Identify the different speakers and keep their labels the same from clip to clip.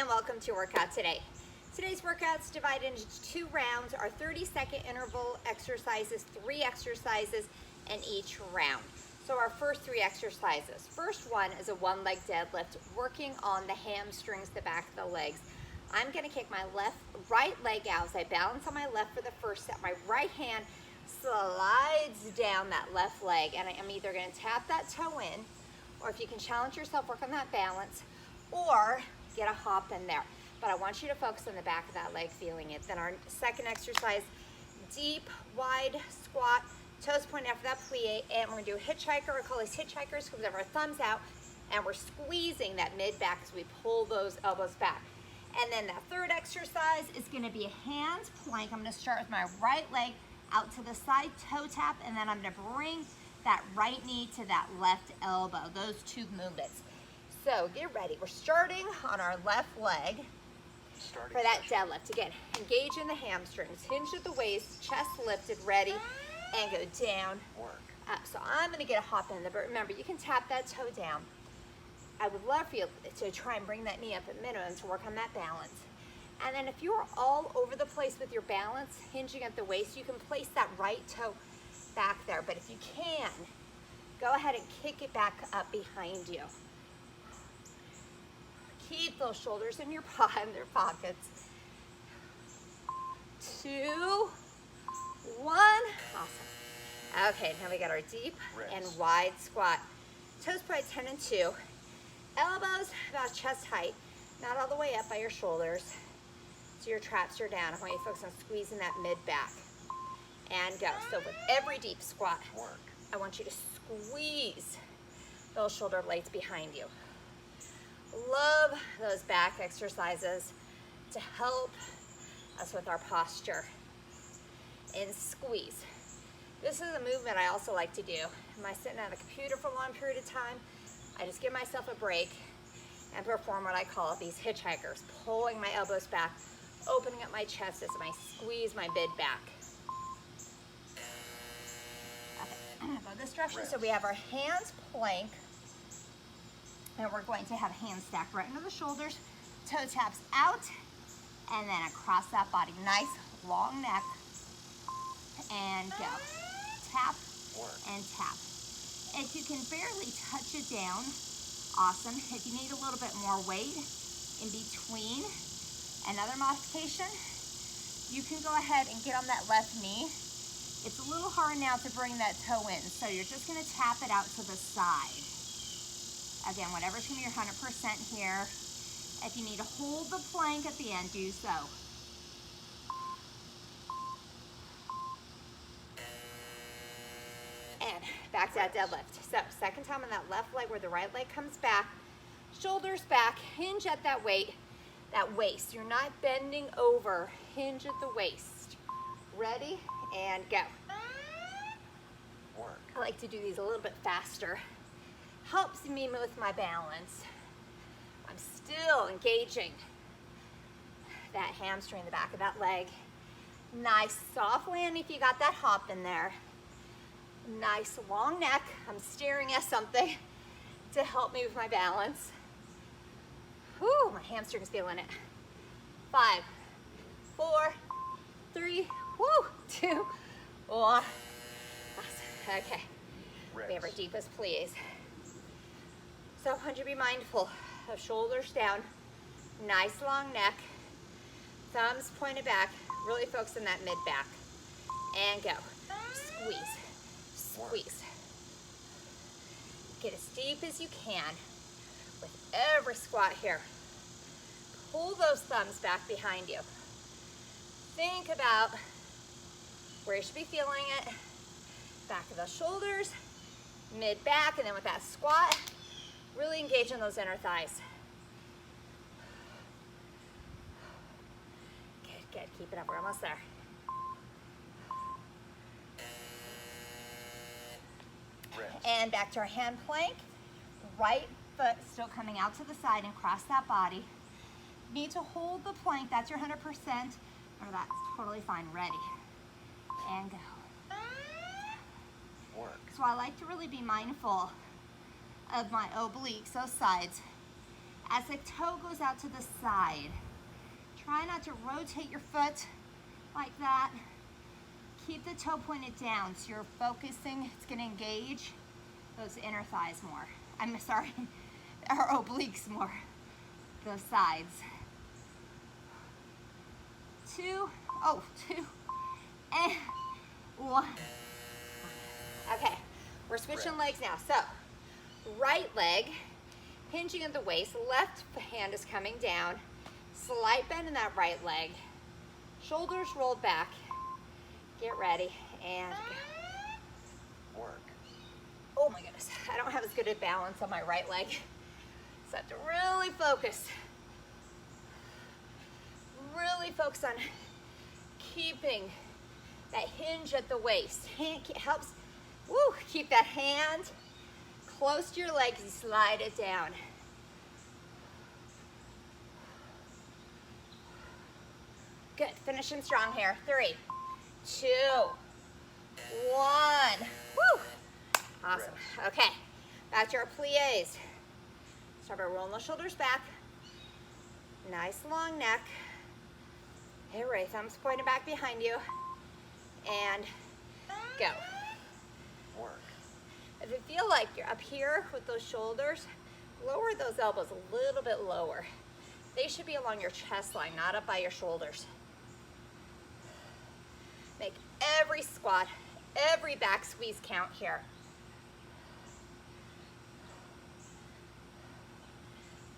Speaker 1: and welcome to your workout today. Today's workout's divided into 2 rounds, our 30-second interval exercises, 3 exercises in each round. So our first 3 exercises. First one is a 1-leg deadlift, working on the hamstrings, the back of the legs. I'm gonna kick my right leg out as I balance on my left for the first set. My right hand slides down that left leg, and I am either gonna tap that toe in, or if you can challenge yourself, work on that balance, or get a hop in there. But I want you to focus on the back of that leg, feeling it. Then our second exercise, deep, wide squat, toes point after that plie, and we're gonna do a hitchhiker. We call these hitchhikers because we have our thumbs out, and we're squeezing that mid back as we pull those elbows back. And then that third exercise is gonna be a hands plank. I'm gonna start with my right leg out to the side, toe tap, and then I'm gonna bring that right knee to that left elbow, those 2 movements. So get ready. We're starting on our left leg for that deadlift. Again, engage in the hamstrings, hinge at the waist, chest lifted, ready, and go down, up. So I'm gonna get a hop in there, but remember, you can tap that toe down. I would love for you to try and bring that knee up at minimum to work on that balance. And then if you're all over the place with your balance, hinging at the waist, you can place that right toe back there. But if you can, go ahead and kick it back up behind you. Keep those shoulders in their pockets. 2, 1, awesome. Okay, now we got our deep and wide squat. Toes probably 10 and 2. Elbows about chest height, not all the way up by your shoulders. So your traps are down. I want you to focus on squeezing that mid back. And go. So with every deep squat, I want you to squeeze those shoulder blades behind you. Love those back exercises to help us with our posture. And squeeze. This is a movement I also like to do. Am I sitting at a computer for a long period of time? I just give myself a break and perform what I call these hitchhikers, pulling my elbows back, opening up my chest as I squeeze my mid back. Okay, go this direction. So we have our hands plank, and we're going to have hands stacked right under the shoulders, toe taps out, and then across that body. Nice long neck, and go. Tap and tap. If you can barely touch it down, awesome. If you need a little bit more weight in between, another modification, you can go ahead and get on that left knee. It's a little hard now to bring that toe in, so you're just gonna tap it out to the side. Again, whatever's gonna be your 100% here. If you need to hold the plank at the end, do so. And back to that deadlift. So second time on that left leg where the right leg comes back, shoulders back, hinge at that waist. You're not bending over, hinge at the waist. Ready, and go. I like to do these a little bit faster. Helps me with my balance. I'm still engaging that hamstring in the back of that leg. Nice soft landing if you got that hop in there. Nice long neck. I'm staring at something to help me with my balance. Whew, my hamstring's feeling it. 5, 4, 3, 2, 1. Awesome. Okay. We have our deepest plies. So I want you to be mindful of shoulders down, nice long neck, thumbs pointed back, really focus on that mid back, and go. Squeeze, squeeze. Get as deep as you can with every squat here. Pull those thumbs back behind you. Think about where you should be feeling it. Back of the shoulders, mid back, and then with that squat, really engage in those inner thighs. Good, good. Keep it up. We're almost there. And back to our hand plank. Right foot still coming out to the side and cross that body. Need to hold the plank. That's your 100%. Or that's totally fine. Ready. And go. So I like to really be mindful of my obliques, those sides, As the toe goes out to the side, try not to rotate your foot like that. Keep the toe pointed down so you're focusing. It's going to engage those inner thighs more. I'm sorry, our obliques more. Those sides. 2, and 1. Okay, we're switching legs now. So, right leg, hinging at the waist, left hand is coming down. Slight bend in that right leg. Shoulders rolled back. Get ready and go.
Speaker 2: Work.
Speaker 1: Oh my goodness, I don't have as good a balance on my right leg. So I have to really focus. Really focus on keeping that hinge at the waist. Hand helps, keep that hand close to your leg as you slide it down. Good, finishing strong here. 3, 2, 1. Woo! Awesome. Okay, back to our plies. Start by rolling the shoulders back. Nice long neck. Hey, right thumb's pointed back behind you. And go.
Speaker 2: Work.
Speaker 1: If you feel like you're up here with those shoulders, lower those elbows a little bit lower. They should be along your chest line, not up by your shoulders. Make every squat, every back squeeze count here.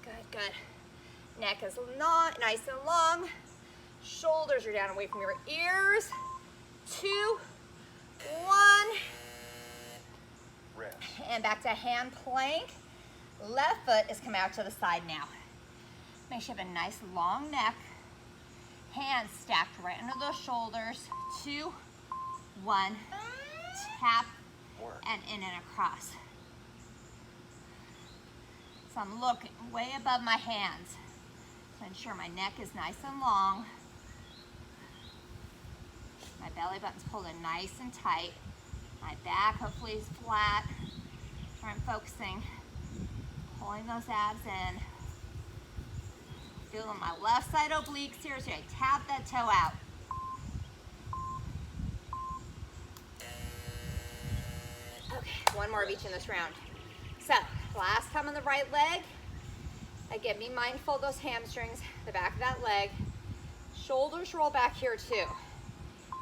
Speaker 1: Good, good. Neck is not nice and long. Shoulders are down away from your ears. 2, 1.
Speaker 2: Rest.
Speaker 1: And back to hand plank. Left foot is coming out to the side now. Make sure you have a nice long neck. Hands stacked right under those shoulders. 2, 1. Tap and in and across. So I'm looking way above my hands to ensure my neck is nice and long. My belly button's pulled in nice and tight. My back hopefully is flat. Where I'm focusing, pulling those abs in. Feeling my left side obliques here, so I tap that toe out. Okay, one more of each in this round. So, last time on the right leg. Again, be mindful of those hamstrings, the back of that leg. Shoulders roll back here too.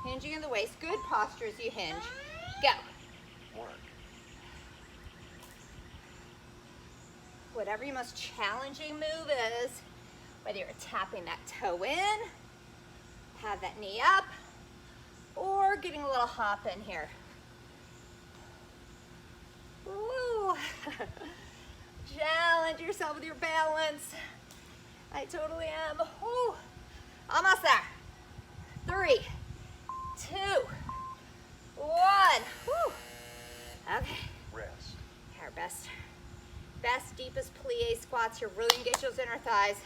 Speaker 1: Hinging in the waist, good posture as you hinge. Go.
Speaker 2: Work.
Speaker 1: Whatever your most challenging move is, whether you're tapping that toe in, have that knee up, or getting a little hop in here. Woo! Challenge yourself with your balance. I totally am. Woo! Almost there. 3, 2, 1. Woo! Okay.
Speaker 2: Rest.
Speaker 1: Our best, deepest plie squats here. Really engage those inner thighs.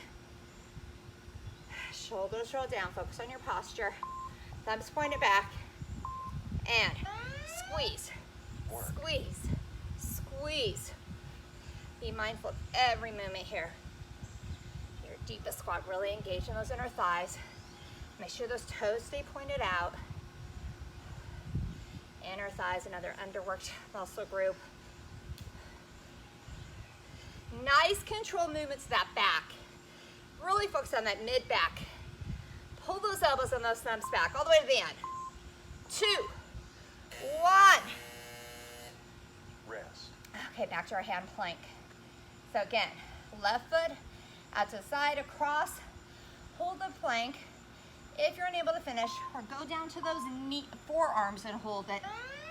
Speaker 1: Shoulders roll down. Focus on your posture. Thumbs pointed back. And squeeze, squeeze, squeeze. Be mindful of every movement here. Your deepest squat, really engage in those inner thighs. Make sure those toes stay pointed out. Inner thighs, another underworked muscle group. Nice control movements to that back. Really focus on that mid back. Pull those elbows and those thumbs back all the way to the end. 2, 1.
Speaker 2: Rest.
Speaker 1: Okay, back to our hand plank. So again, left foot out to the side, across. Hold the plank. If you're unable to finish, or go down to those forearms and hold it,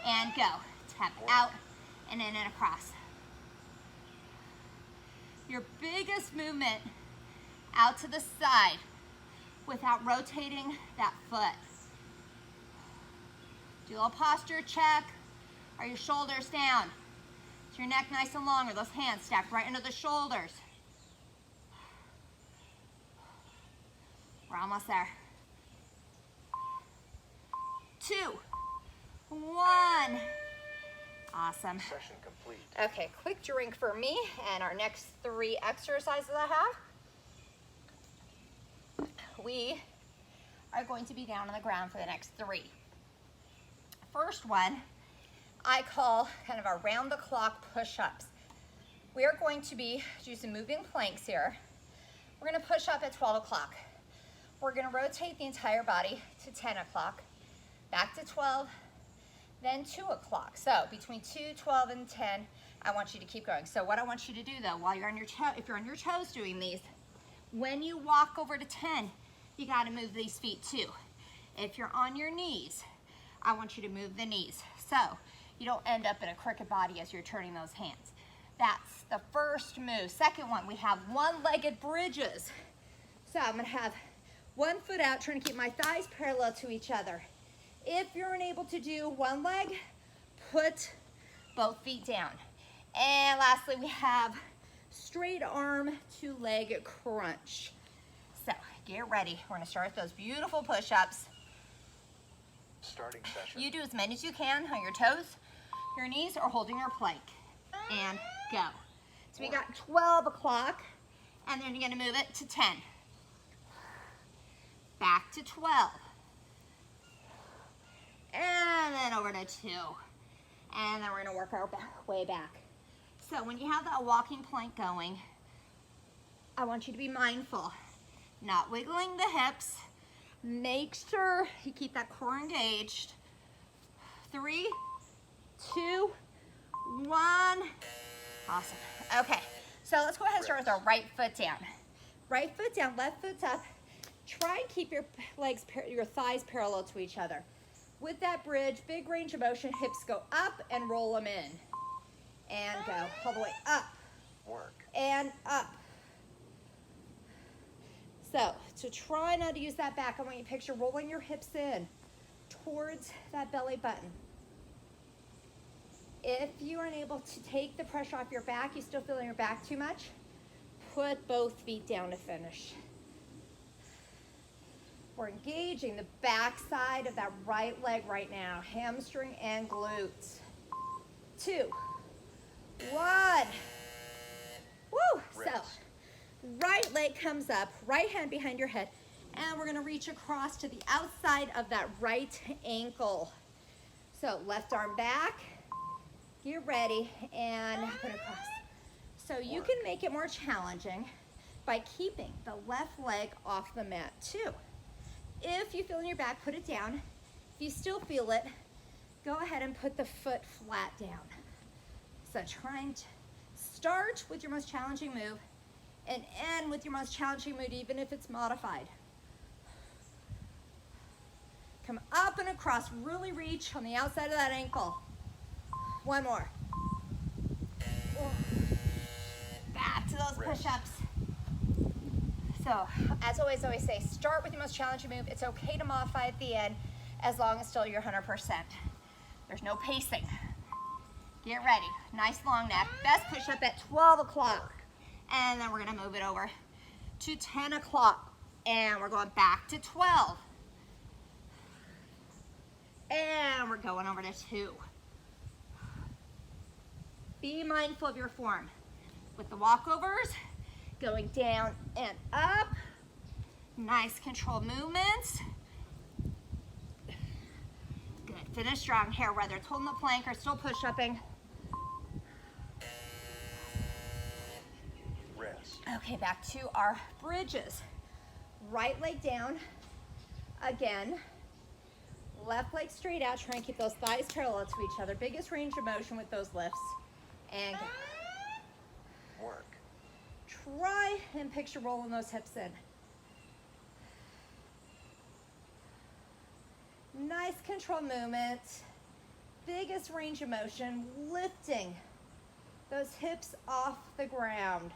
Speaker 1: and go. Tap out and in and across. Your biggest movement out to the side without rotating that foot. Do a little posture check. Are your shoulders down? Is your neck nice and long? Are those hands stacked right under the shoulders? We're almost there. 2, 1. Awesome.
Speaker 2: Session complete.
Speaker 1: Okay, quick drink for me and our next 3 exercises I have. We are going to be down on the ground for the next 3. First one, I call kind of around the clock push-ups. We are going to be do some moving planks here. We're gonna push up at 12 o'clock. We're gonna rotate the entire body to 10 o'clock, back to 12, then 2 o'clock. So between 2, 12, and 10, I want you to keep going. So what I want you to do though, while you're on your if you're on your toes doing these, when you walk over to 10, you gotta move these feet too. If you're on your knees, I want you to move the knees. So you don't end up in a crooked body as you're turning those hands. That's the first move. Second one, we have one-legged bridges. So I'm gonna have one foot out, trying to keep my thighs parallel to each other. If you're unable to do one leg, put both feet down. And lastly, we have straight arm to leg crunch. So get ready. We're gonna start with those beautiful push-ups.
Speaker 2: Starting session.
Speaker 1: You do as many as you can on your toes, your knees, or holding your plank. And go. So we got 12 o'clock, and then you're gonna move it to 10. Back to 12. And then over to 2. And then we're gonna work our way back. So when you have that walking plank going, I want you to be mindful, not wiggling the hips. Make sure you keep that core engaged. 3, 2, 1. Awesome. Okay, so let's go ahead and start with our right foot down. Right foot down, left foot's up. Try and keep your legs, your thighs parallel to each other. With that bridge, big range of motion, hips go up and roll them in. And go all the way up.
Speaker 2: Work.
Speaker 1: And up. So, to try not to use that back, I want you to picture rolling your hips in towards that belly button. If you are unable to take the pressure off your back, you still feeling your back too much, put both feet down to finish. We're engaging the back side of that right leg right now, hamstring and glutes. 2, 1. Woo!
Speaker 2: Rest.
Speaker 1: So, right leg comes up, right hand behind your head, and we're gonna reach across to the outside of that right ankle. So, left arm back, get ready, and put it across. So you can make it more challenging by keeping the left leg off the mat too. If you feel in your back, put it down. If you still feel it, go ahead and put the foot flat down. So trying to start with your most challenging move and end with your most challenging move, even if it's modified. Come up and across, really reach on the outside of that ankle. One more. Back to those push-ups. So, as always say, start with your most challenging move. It's okay to modify at the end, as long as still you're 100%. There's no pacing. Get ready. Nice long neck. Best push-up at 12 o'clock. And then we're gonna move it over to 10 o'clock. And we're going back to 12. And we're going over to 2. Be mindful of your form. With the walkovers, going down and up. Nice controlled movements. Good. Finish strong here, whether it's holding the plank or still push-upping.
Speaker 2: Rest.
Speaker 1: Okay, back to our bridges. Right leg down. Again. Left leg straight out. Try and keep those thighs parallel to each other. Biggest range of motion with those lifts. And go.
Speaker 2: Work.
Speaker 1: Try and picture rolling those hips in. Nice control movement. Biggest range of motion, lifting those hips off the ground.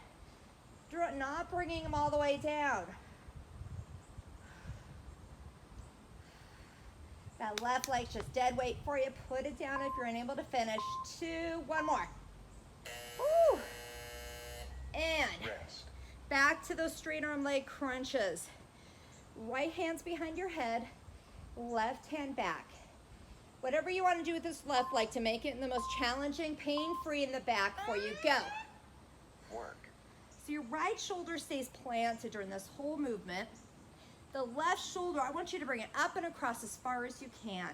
Speaker 1: Not bringing them all the way down. That left leg's just dead weight for you. Put it down if you're unable to finish. 2, 1 more. Woo. And
Speaker 2: Rest.
Speaker 1: back to those straight arm leg crunches. Right hand's behind your head, left hand back. Whatever you want to do with this left leg to make it the most challenging, pain-free in the back for you. Go.
Speaker 2: Work.
Speaker 1: So your right shoulder stays planted during this whole movement. The left shoulder, I want you to bring it up and across as far as you can.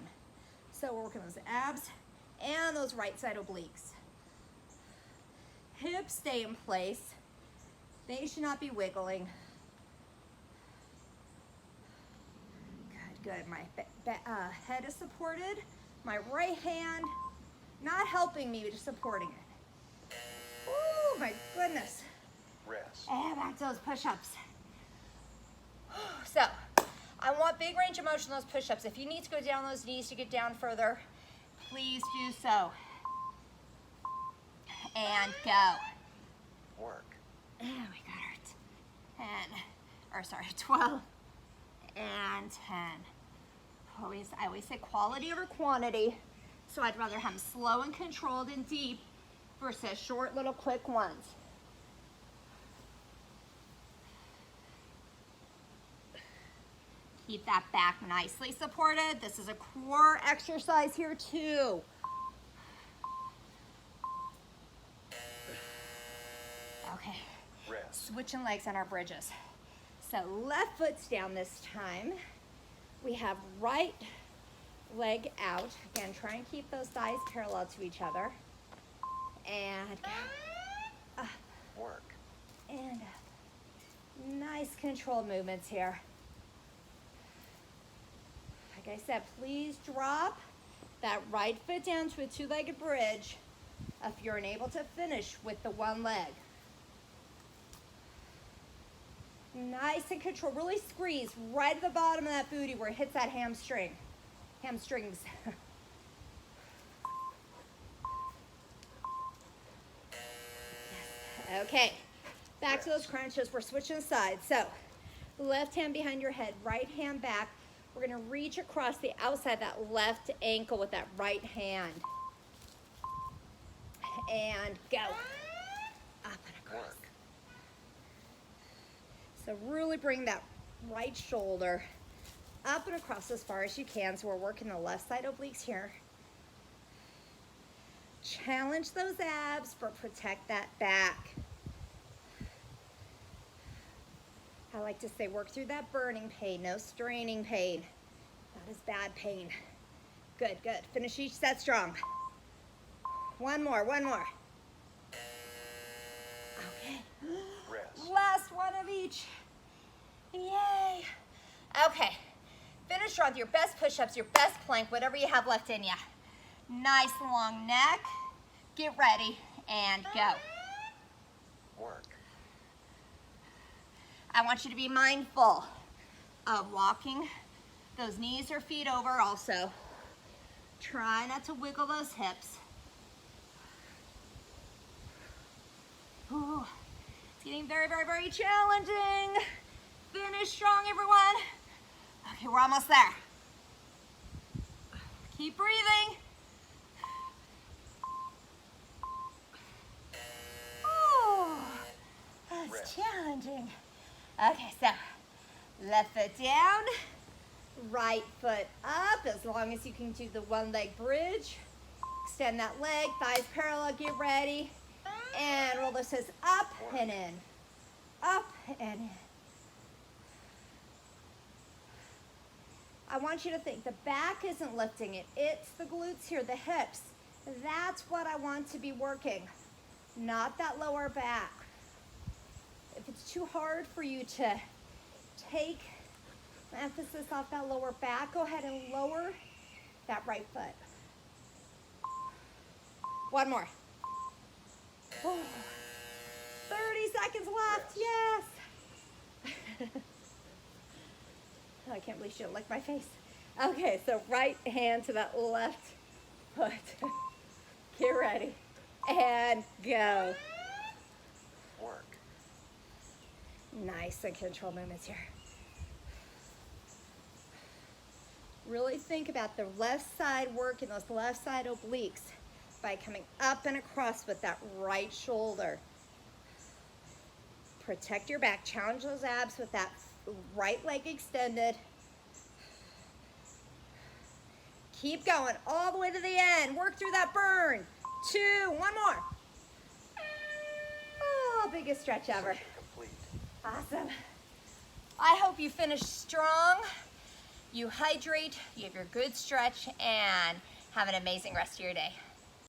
Speaker 1: So we're working those abs and those right side obliques. Hips stay in place. They should not be wiggling. Good, good. My head is supported. My right hand, not helping me, but just supporting it. Oh my goodness.
Speaker 2: Rest.
Speaker 1: And back to those push-ups. So, I want big range of motion on those push-ups. If you need to go down those knees to get down further, please do so. And go.
Speaker 2: Work.
Speaker 1: And we got our 12 and 10. I always say quality over quantity. So I'd rather have them slow and controlled and deep versus short little quick ones. Keep that back nicely supported. This is a core exercise here too. Okay,
Speaker 2: Rest.
Speaker 1: switching legs on our bridges. So left foot's down this time. We have right leg out. Again, try and keep those thighs parallel to each other. And up,
Speaker 2: Work.
Speaker 1: and up. Nice controlled movements here. Like I said, please drop that right foot down to a two-legged bridge if you're unable to finish with the one leg. Nice and controlled. Really squeeze right at the bottom of that booty where it hits that hamstrings. Okay, back to those crunches. We're switching sides. So, left hand behind your head, right hand back. We're gonna reach across the outside of that left ankle with that right hand. And go. Up and across.
Speaker 2: Work.
Speaker 1: So really bring that right shoulder up and across as far as you can. So we're working the left side obliques here. Challenge those abs, but protect that back. I like to say work through that burning pain, no straining pain. That is bad pain. Good, good. Finish each set strong. One more, one more. Okay.
Speaker 2: Rest.
Speaker 1: Last one of each. Yay. Okay. Finish strong with your best push-ups, your best plank, whatever you have left in you. Nice long neck. Get ready and go.
Speaker 2: Work.
Speaker 1: I want you to be mindful of walking those knees or feet over also. Try not to wiggle those hips. Ooh, it's getting very, very, very challenging. Finish strong, everyone. Okay, we're almost there. Keep breathing. Ooh, that's
Speaker 2: Rest.
Speaker 1: challenging. Okay, so left foot down, right foot up, as long as you can do the one leg bridge. Extend that leg, thighs parallel, get ready. And roll those hips up and in, up and in. I want you to think the back isn't lifting it. It's the glutes here, the hips. That's what I want to be working, not that lower back. If it's too hard for you to take emphasis off that lower back, go ahead and lower that right foot. One more. Oh, 30 seconds left, yes. I can't believe she didn't lick my face. Okay, so right hand to that left foot. Get ready and go.
Speaker 2: Work.
Speaker 1: Nice and controlled movements here. Really think about the left side work and those left side obliques by coming up and across with that right shoulder. Protect your back, challenge those abs with that right leg extended. Keep going all the way to the end. Work through that burn. 2, one more. Oh, biggest stretch ever.
Speaker 2: Session complete.
Speaker 1: Awesome. I hope you finish strong, you hydrate, you have your good stretch, and have an amazing rest of your day.